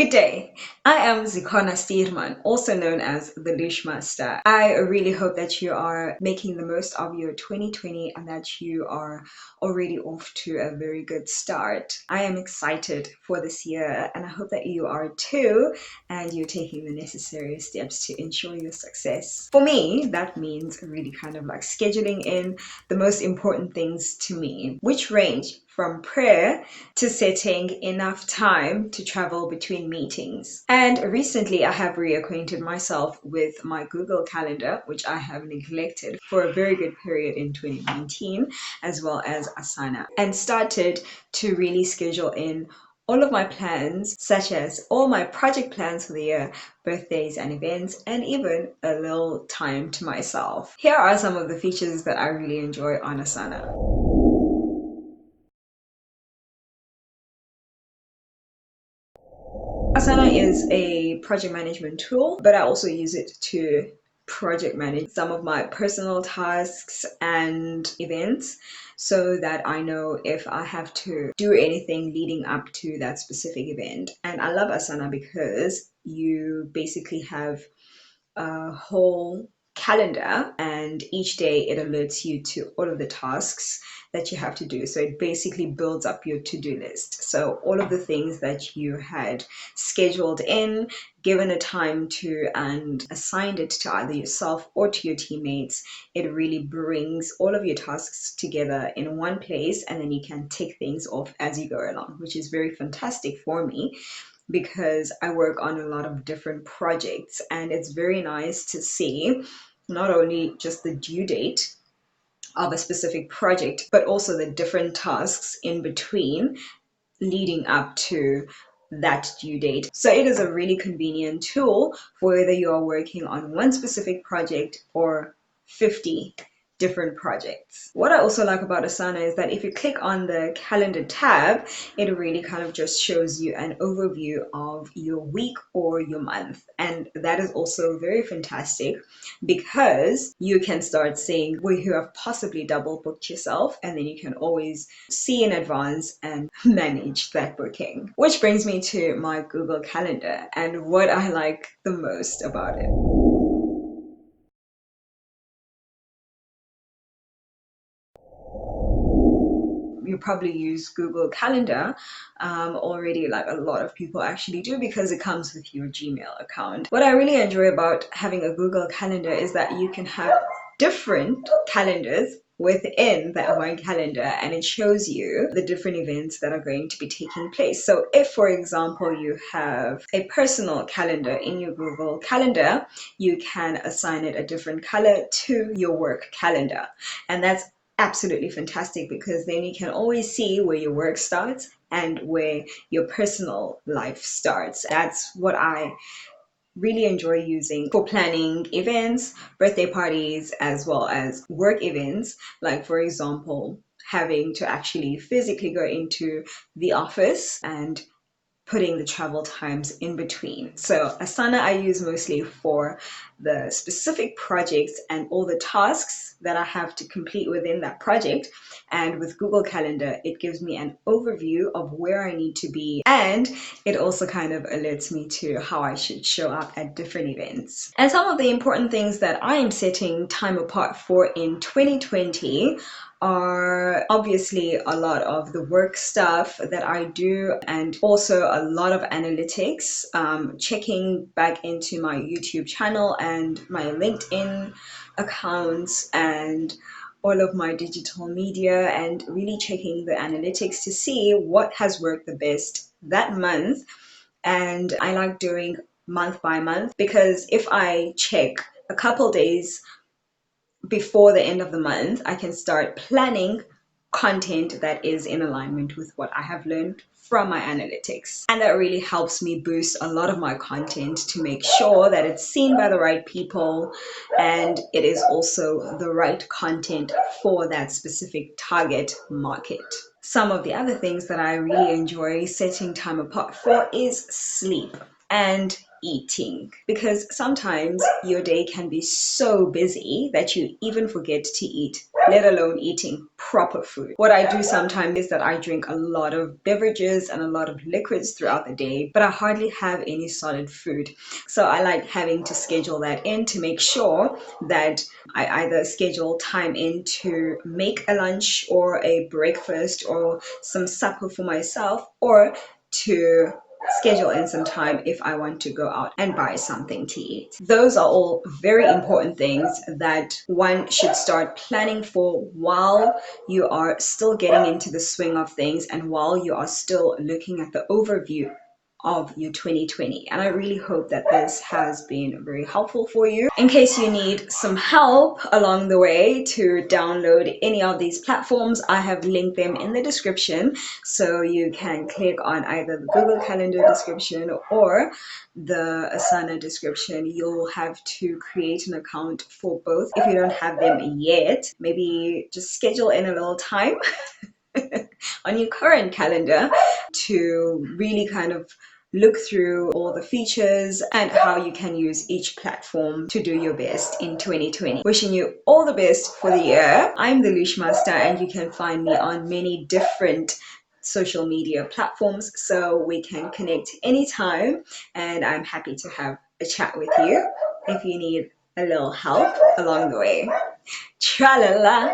Good day. I am Zikona Stierman, also known as the Luschka. I really hope that you are making the most of your 2020 and that you are already off to a very good start. I am excited for this year and I hope that you are too and you're taking the necessary steps to ensure your success. For me, that means really kind of like scheduling in the most important things to me, which range from prayer to setting enough time to travel between meetings. And recently I have reacquainted myself with my Google Calendar, which I have neglected for a very good period in 2019, as well as Asana, and started to really schedule in all of my plans, such as all my project plans for the year, birthdays and events, and even a little time to myself. Here are some of the features that I really enjoy on Asana. Asana is a project management tool, but I also use it to project manage some of my personal tasks and events so that I know if I have to do anything leading up to that specific event. And I love Asana because you basically have a whole calendar and each day it alerts you to all of the tasks that you have to do. So it basically builds up your to-do list. So all of the things that you had scheduled in, given a time to, and assigned it to either yourself or to your teammates, it really brings all of your tasks together in one place and then you can tick things off as you go along, which is very fantastic for me because I work on a lot of different projects and it's very nice to see not only just the due date of a specific project, but also the different tasks in between leading up to that due date. So it is a really convenient tool for whether you are working on one specific project or 50 different projects. What I also like about Asana is that if you click on the calendar tab, it really kind of just shows you an overview of your week or your month. And that is also very fantastic because you can start seeing where you have possibly double booked yourself, and then you can always see in advance and manage that booking. Which brings me to my Google Calendar and what I like the most about it. You probably use Google Calendar already, like a lot of people actually do, because it comes with your Gmail account. What I really enjoy about having a Google Calendar is that you can have different calendars within that one calendar and it shows you the different events that are going to be taking place. So if, for example, you have a personal calendar in your Google Calendar, you can assign it a different color to your work calendar, and that's absolutely fantastic because then you can always see where your work starts and where your personal life starts. That's what I really enjoy using for planning events, birthday parties, as well as work events. Like, for example, having to actually physically go into the office and putting the travel times in between. So Asana I use mostly for the specific projects and all the tasks that I have to complete within that project. And with Google Calendar, it gives me an overview of where I need to be. And it also kind of alerts me to how I should show up at different events. And some of the important things that I am setting time apart for in 2020 are obviously a lot of the work stuff that I do and also a lot of analytics, checking back into my YouTube channel and my LinkedIn accounts and all of my digital media and really checking the analytics to see what has worked the best that month. And I like doing month by month because if I check a couple days before the end of the month, I can start planning content that is in alignment with what I have learned from my analytics. And that really helps me boost a lot of my content to make sure that it's seen by the right people and it is also the right content for that specific target market. Some of the other things that I really enjoy setting time apart for is sleep. and eating, because sometimes your day can be so busy that you even forget to eat, let alone eating proper food. What I do sometimes is that I drink a lot of beverages and a lot of liquids throughout the day, but I hardly have any solid food. So I like having to schedule that in to make sure that I either schedule time in to make a lunch or a breakfast or some supper for myself, or to schedule in some time if I want to go out and buy something to eat. Those are all very important things that one should start planning for while you are still getting into the swing of things and while you are still looking at the overview of your 2020. And I really hope that this has been very helpful for you. In case you need some help along the way to download any of these platforms, I have linked them in the description, so you can click on either the Google Calendar description or the Asana description. You'll have to create an account for both. If you don't have them yet, maybe just schedule in a little time on your current calendar to really kind of look through all the features and how you can use each platform to do your best in 2020. Wishing you all the best for the year. I'm the Luschka, and you can find me on many different social media platforms, so we can connect anytime, and I'm happy to have a chat with you if you need a little help along the way. Tra la la.